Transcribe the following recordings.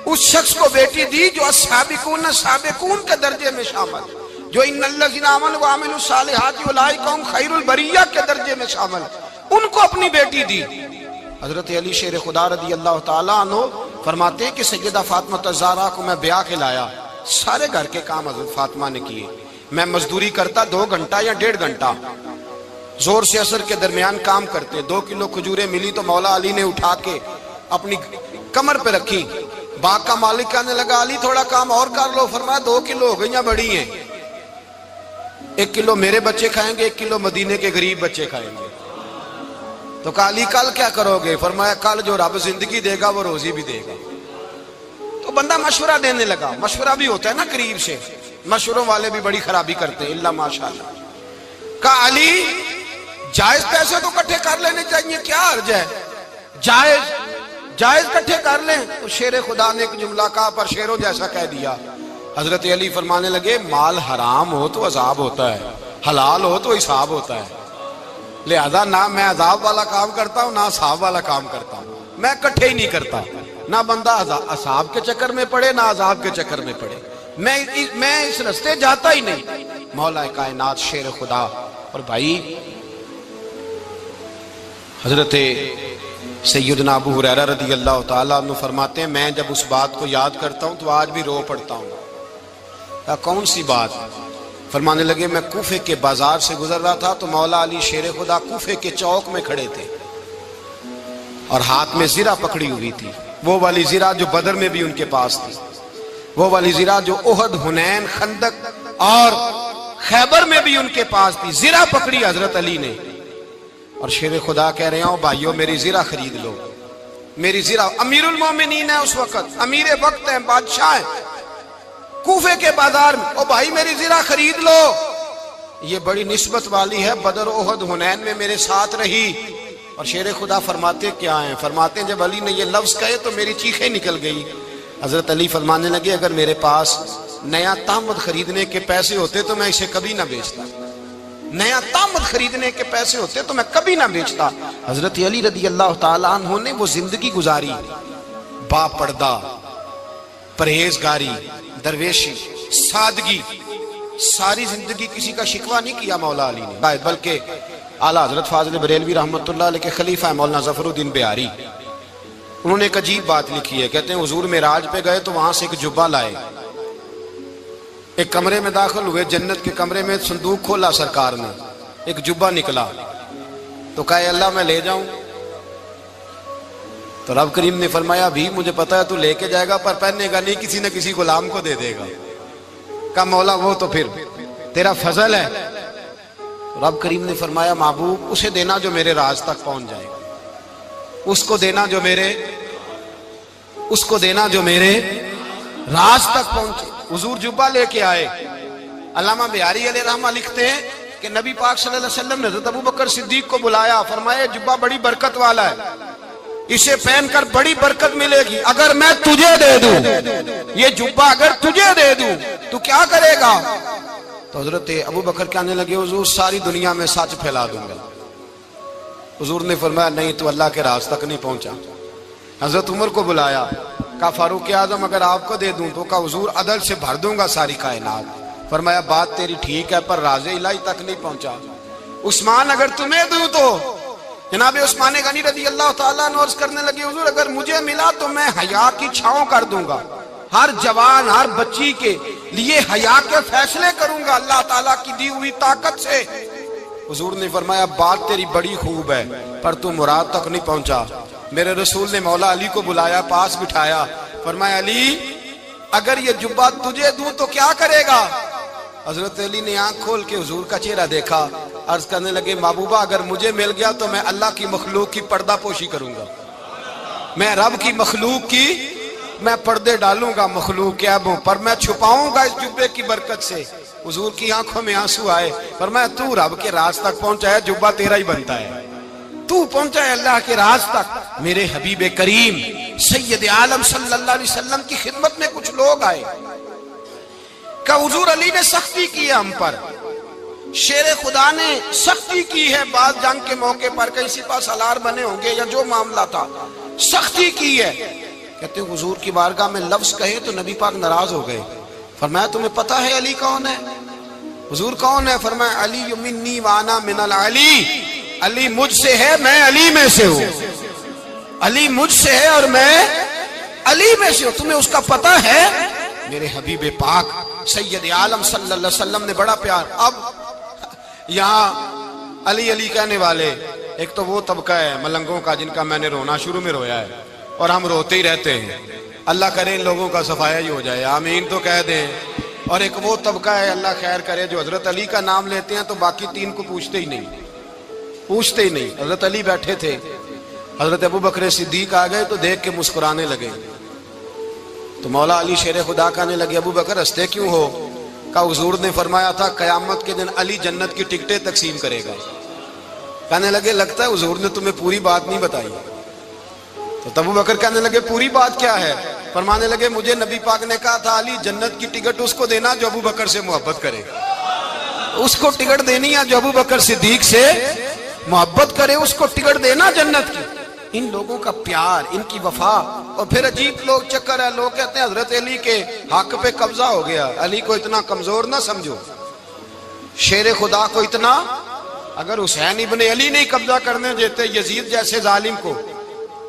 اس شخص کو بیٹی دی جو السابقون سابقون کے درجے میں شامل، جو ان الذین آمنوا وعملوا الصالحات اولئک هم خیر البریہ کے درجے میں شامل، ان کو اپنی بیٹی دی۔ حضرت علی شیر خدا رضی اللہ تعالیٰ عنہ فرماتے ہیں کہ سیدہ فاطمہ الزہرا کو میں بیاہ کے لایا، سارے گھر کے کام حضرت فاطمہ نے کیے، میں مزدوری کرتا 2 گھنٹہ یا 1.5 گھنٹہ، زور سے عصر کے درمیان کام کرتے، 2 کلو کھجوریں ملی تو مولا علی نے اٹھا کے اپنی کمر پہ رکھی، باغ کا مالک کہنے لگا علی تھوڑا کام اور کر لو، فرمایا 2 کلو ہو گئیں بڑی ہیں، 1 کلو میرے بچے کھائیں گے، 1 کلو مدینے کے غریب بچے کھائیں گے۔ تو کہا علی کل کیا کرو گے؟ فرمایا کل جو رب زندگی دے گا وہ روزی بھی دے گا۔ تو بندہ مشورہ دینے لگا، مشورہ بھی ہوتا ہے نا قریب سے، مشوروں والے بھی بڑی خرابی کرتے ہیں اللہ ماشاءاللہ۔ کہا علی جائز پیسے تو کٹھے کر لینے چاہیے، کیا حرج ہے، جائز کٹھے کر لیں۔ تو شیر خدا نے ایک جملہ کہا پر شیروں جیسا کہہ دیا۔ حضرت علی فرمانے لگے مال حرام ہو تو عذاب ہوتا ہے، حلال ہو تو حساب ہوتا ہے، لہذا نہ میں عذاب والا کام کرتا ہوں نہ حساب والا کام کرتا ہوں، میں کٹھے ہی نہیں کرتا، نہ بندہ عذاب کے چکر میں پڑے نہ عذاب کے چکر میں پڑے، میں اس رستے جاتا ہی نہیں۔ مولا کائنات شیر خدا۔ اور بھائی حضرت سیدنا ابو ہریرہ رضی اللہ تعالیٰ عنہ فرماتے ہیں میں جب اس بات کو یاد کرتا ہوں تو آج بھی رو پڑتا ہوں۔ کون سی بات؟ فرمانے لگے میں کوفے کے بازار سے گزر رہا تھا تو مولا علی شیر خدا کوفے کے چوک میں کھڑے تھے اور ہاتھ میں زرہ پکڑی ہوئی تھی، وہ والی زرہ جو بدر میں بھی ان کے پاس تھی، وہ والی زرہ جو احد، حنین، خندق اور خیبر میں بھی ان کے پاس تھی، زرہ پکڑی حضرت علی نے۔ اور شیر خدا کہہ رہے ہوں بھائیو میری زرہ خرید لو، میری زرہ، امیر المومنین ہے اس وقت، امیر وقت ہیں، بادشاہ ہیں، کوفے کے بازار میں، او بھائی میری زرہ خرید لو، یہ بڑی نسبت والی ہے، بدر، احد، حنین میں میرے ساتھ رہی۔ اور شیر خدا فرماتے کیا ہیں؟ فرماتے ہیں جب علی نے یہ لفظ کہے تو میری چیخیں نکل گئی۔ حضرت علی فرمانے لگے اگر میرے پاس نیا تامد خریدنے کے پیسے ہوتے تو میں اسے کبھی نہ بیچتا، نیا تامد خریدنے کے پیسے ہوتے تو میں کبھی نہ بیچتا۔ حضرت علی رضی اللہ تعالیٰ عنہ نے وہ زندگی گزاری، با پردہ، پرہیزگاری، درویشی، سادگی، ساری زندگی کسی کا شکوہ نہیں کیا مولا علی نے، بلکہ اعلیٰ حضرت فاضل بریلوی رحمۃ اللہ علیہ کے خلیفہ مولانا ظفر الدین بہاری، انہوں نے ایک عجیب بات لکھی ہے، کہتے ہیں حضور معراج پہ گئے تو وہاں سے ایک جبہ لائے، ایک کمرے میں داخل ہوئے، جنت کے کمرے میں صندوق کھولا سرکار نے، ایک جبہ نکلا تو کہا اللہ میں لے جاؤں؟ تو رب کریم نے فرمایا بھی مجھے پتا ہے تو لے کے جائے گا پر پہننے گا نہیں، کسی نہ کسی غلام کو دے دے گا۔ کہا مولا وہ تو پھر تیرا فضل ہے۔ رب کریم نے فرمایا محبوب اسے دینا جو میرے راز تک پہنچ جائے، اس کو دینا جو میرے راز تک پہنچے۔ حضور جبہ لے کے آئے۔ علامہ بہاری علیہ رحمہ لکھتے ہیں کہ نبی پاک صلی اللہ علیہ وسلم نے حضرت ابوبکر صدیق کو بلایا، فرمایا جبہ بڑی برکت والا ہے، اسے پہن کر بڑی برکت ملے گی، اگر میں تجھے دے دوں یہ جبہ، اگر تجھے دے دوں تو کیا کرے گا؟ تو حضرت ابوبکر کہنے لگے حضور ساری دنیا میں سچ پھیلا دوں گا۔ حضور نے فرمایا نہیں تو اللہ کے راز تک نہیں پہنچا۔ حضرت عمر کو بلایا، کہا فاروق اعظم اگر آپ کو دے دوں تو کہا حضور عدل سے بھر دوں گا ساری کائنات۔ فرمایا بات تیری ٹھیک ہے پر راز الہی تک نہیں پہنچا۔ عثمان اگر تمہیں دوں تو جناب عثمان غنی رضی اللہ تعالیٰ عنہ عرض کرنے لگے حضور اگر مجھے ملا تو میں حیا کی چھاؤں کر دوں گا، ہر جوان ہر بچی کے لیے حیا کے فیصلے کروں گا اللہ تعالیٰ کی دی ہوئی طاقت سے۔ حضور نے فرمایا بات تیری بڑی خوب ہے پر تو مراد تک نہیں پہنچا۔ میرے رسول نے مولا علی کو بلایا، پاس بٹھایا، فرمایا علی اگر یہ جبہ تجھے دوں تو کیا کرے گا؟ حضرت علی نے آنکھ کھول کے حضور کا چہرہ دیکھا، عرض کرنے لگے محبوبہ اگر مجھے مل گیا تو میں اللہ کی مخلوق کی پردہ پوشی کروں گا، میں رب کی مخلوق کی میں پردے ڈالوں گا مخلوق کے عیبوں پر، میں چھپاؤں گا اس جبے کی برکت سے۔ حضور کی آنکھوں میں آنسو آئے، فرمایا تو رب کے راز تک پہنچا ہے، جبہ تیرا ہی بنتا ہے، تو پہنچا ہے اللہ کے راز تک۔ میرے حبیب کریم سید عالم صلی اللہ علیہ وسلم کی خدمت میں کچھ لوگ آئے کہ حضور علی نے سختی کی ہے ہم پر، شیر خدا نے سختی کی ہے، بعض جنگ کے موقع پر کہیں سپہ سالار بنے ہوں گے یا جو معاملہ تھا، سختی کی ہے، کہتے ہیں حضور کی بارگاہ میں لفظ کہے تو نبی پاک ناراض ہو گئے. فرمایا تمہیں پتہ ہے علی کون ہے؟ حضور کون ہے؟ فرمایا علی منی وانا من العلی، علی مجھ سے ہے، میں علی میں سے ہوں. علی مجھ سے ہے اور میں علی میں سے ہوں. تمہیں اس کا پتہ ہے؟ میرے حبیب پاک سید عالم صلی اللہ علیہ وسلم نے بڑا پیار. اب یہاں علی علی کہنے والے ایک تو وہ طبقہ ہے ملنگوں کا جن کا میں نے رونا شروع میں رویا ہے اور ہم روتے ہی رہتے ہیں. اللہ کرے ان لوگوں کا صفایا ہی ہو جائے، آمین تو کہہ دیں. اور ایک وہ طبقہ ہے اللہ خیر کرے جو حضرت علی کا نام لیتے ہیں تو باقی تین کو پوچھتے ہی نہیں. حضرت علی بیٹھے تھے، حضرت ابو بکر صدیق آ گئے تو دیکھ کے مسکرانے لگے. تو مولا علی شیر خدا کہنے لگے ابو بکر ہنستے کیوں ہو؟ کہا حضور نے فرمایا تھا قیامت کے دن علی جنت کی ٹکٹیں تقسیم کرے گا. کہنے لگے لگتا ہے حضور نے تمہیں پوری بات نہیں بتائی. تو ابو بکر کہنے لگے پوری بات کیا ہے؟ فرمانے لگے مجھے نبی پاک نے کہا تھا علی جنت کی ٹکٹ اس کو دینا جو ابو بکر سے محبت کرے. اس کو ٹکٹ دینی ہے جو ابو بکر صدیق سے محبت کرے، اس کو ٹکٹ دینا جنت کی. ان لوگوں کا پیار، ان کی وفا. اور پھر عجیب لوگ چکر ہے، لوگ کہتے ہیں حضرت علی کے حق پہ قبضہ ہو گیا. علی کو اتنا کمزور نہ سمجھو، شیر خدا کو اتنا. اگر حسین ابن علی نہیں قبضہ کرنے دیتے یزید جیسے ظالم کو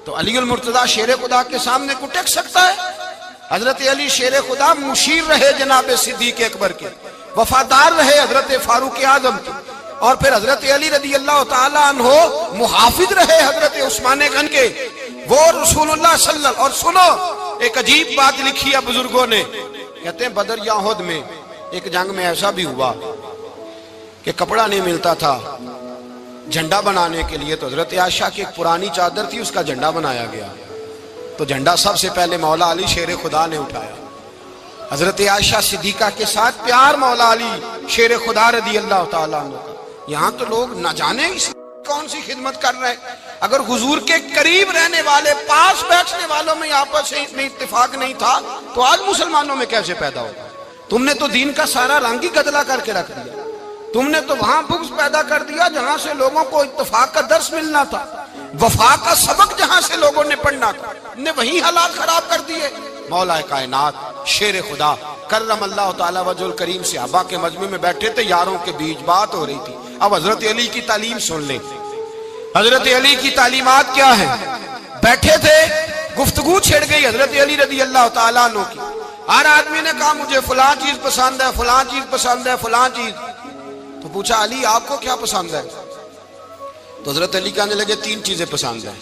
تو علی المرتضیٰ شیر خدا کے سامنے کو ٹک سکتا ہے؟ حضرت علی شیر خدا مشیر رہے جناب صدیق اکبر کے، وفادار رہے حضرت فاروق اعظم کے، اور پھر حضرت علی رضی اللہ تعالی عنہ محافظ رہے حضرت عثمان غن کے. وہ رسول اللہ صلی اللہ. اور سنو ایک عجیب بات لکھی ہے بزرگوں نے، کہتے ہیں بدر یا احد میں ایک جنگ میں ایسا بھی ہوا کہ کپڑا نہیں ملتا تھا جھنڈا بنانے کے لیے، تو حضرت عائشہ کی ایک پرانی چادر تھی، اس کا جھنڈا بنایا گیا. تو جھنڈا سب سے پہلے مولا علی شیر خدا نے اٹھایا. حضرت عائشہ صدیقہ کے ساتھ پیار مولا علی شیر خدا رضی اللہ تعالیٰ عنہ کا. یہاں تو لوگ نہ جانے اس کون سی خدمت کر رہے ہیں. اگر حضور کے قریب رہنے والے پاس بیٹھنے والوں میں آپس میں اتفاق نہیں تھا تو آج مسلمانوں میں کیسے پیدا ہوگا؟ تم نے تو دین کا سارا رنگ ہی گدلا کر کے رکھ دیا. تم نے تو وہاں بغض پیدا کر دیا جہاں سے لوگوں کو اتفاق کا درس ملنا تھا، وفا کا سبق جہاں سے لوگوں نے پڑھنا تھا، نے وہی حالات خراب کر دیے. مولا کائنات شیر خدا کرم اللہ تعالی وجہ الکریم صحابہ کے مجمع میں بیٹھے تھے، یاروں کے بیچ بات ہو رہی تھی. اب حضرت علی کی تعلیم سن لیں. حضرت علی کی تعلیمات کیا ہیں؟ بیٹھے تھے، گفتگو چھڑ گئی حضرت علی رضی اللہ تعالیٰ عنہ کی. ہر آدمی نے کہا مجھے فلاں چیز پسند ہے، فلاں چیز پسند ہے، فلاں چیز. تو پوچھا علی آپ کو کیا پسند ہے؟ تو حضرت علی کہنے لگے تین چیزیں پسند ہیں.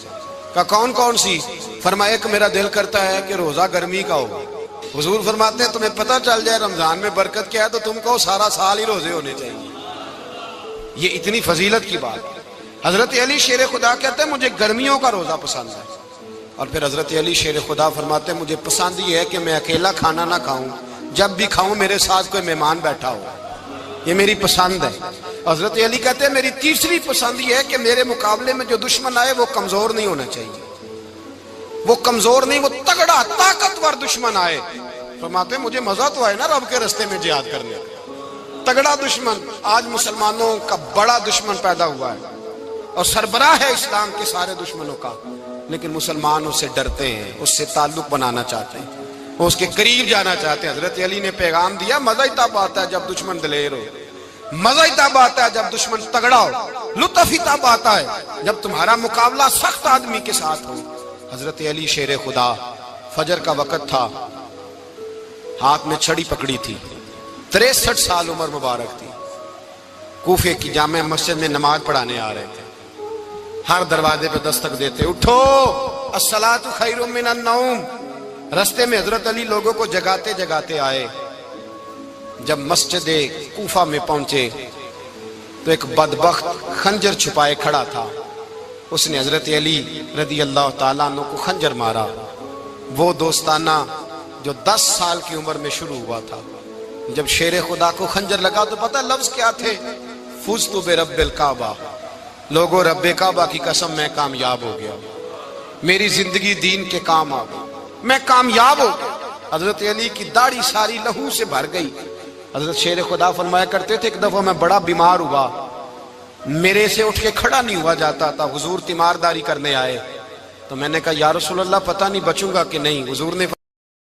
کہا کون کون سی؟ فرمایا ایک میرا دل کرتا ہے کہ روزہ گرمی کا ہو. حضور فرماتے ہیں تمہیں پتہ چل جائے رمضان میں برکت کیا ہے تو تم کو سارا سال ہی روزے ہونے چاہیے. یہ اتنی فضیلت کی بات. حضرت علی شیر خدا کہتے ہیں مجھے گرمیوں کا روزہ پسند ہے. اور پھر حضرت علی شیر خدا فرماتے ہیں مجھے پسند یہ ہے کہ میں اکیلا کھانا نہ کھاؤں، جب بھی کھاؤں میرے ساتھ کوئی مہمان بیٹھا ہو. یہ میری پسند ہے. حضرت علی کہتے ہیں میری تیسری پسند یہ ہے کہ میرے مقابلے میں جو دشمن آئے وہ کمزور نہیں ہونا چاہیے. وہ کمزور نہیں، وہ تگڑا طاقتور دشمن آئے. فرماتے ہیں مجھے مزہ تو آئے نا رب کے رستے میں جہاد کرنے کا. تگڑا دشمن. آج مسلمانوں کا بڑا دشمن پیدا ہوا ہے اور سربراہ ہے اسلام کے سارے دشمنوں کا، لیکن مسلمان اس سے ڈرتے ہیں، اس سے تعلق بنانا چاہتے ہیں، وہ اس کے قریب جانا چاہتے ہیں. حضرت علی نے پیغام دیا مزہ ہی تب آتا ہے جب دشمن دلیر ہو، مزہ ہی تب آتا ہے جب دشمن تگڑا ہو، لطف ہی تب آتا ہے جب تمہارا مقابلہ سخت آدمی کے ساتھ ہو. حضرت علی شیر خدا فجر کا وقت تھا، ہاتھ میں چھڑی پکڑی تھی، 63 سال عمر مبارک تھی. کوفے کی جامع مسجد میں نماز پڑھانے آ رہے تھے. ہر دروازے پہ دستک دیتے اٹھو الصلاۃ خیر من النوم. رستے میں حضرت علی لوگوں کو جگاتے جگاتے آئے. جب مسجد کوفہ میں پہنچے تو ایک بدبخت خنجر چھپائے کھڑا تھا. اس نے حضرت علی رضی اللہ تعالیٰ عنہ کو خنجر مارا. وہ دوستانہ جو 10 سال کی عمر میں شروع ہوا تھا. جب شیر خدا کو خنجر لگا تو پتہ لفظ کیا تھے؟ فزت برب الکعبہ. لوگوں رب کعبہ کی قسم میں کامیاب ہو گیا، میری زندگی دین کے کام آ گئی، میں کامیاب ہو گیا. حضرت علی کی داڑھی ساری لہو سے بھر گئی. حضرت شیر خدا فرمایا کرتے تھے ایک دفعہ میں بڑا بیمار ہوا، میرے سے اٹھ کے کھڑا نہیں ہوا جاتا تھا. حضور تیمارداری کرنے آئے. تو میں نے کہا یا رسول اللہ پتہ نہیں بچوں گا کہ نہیں. حضور نے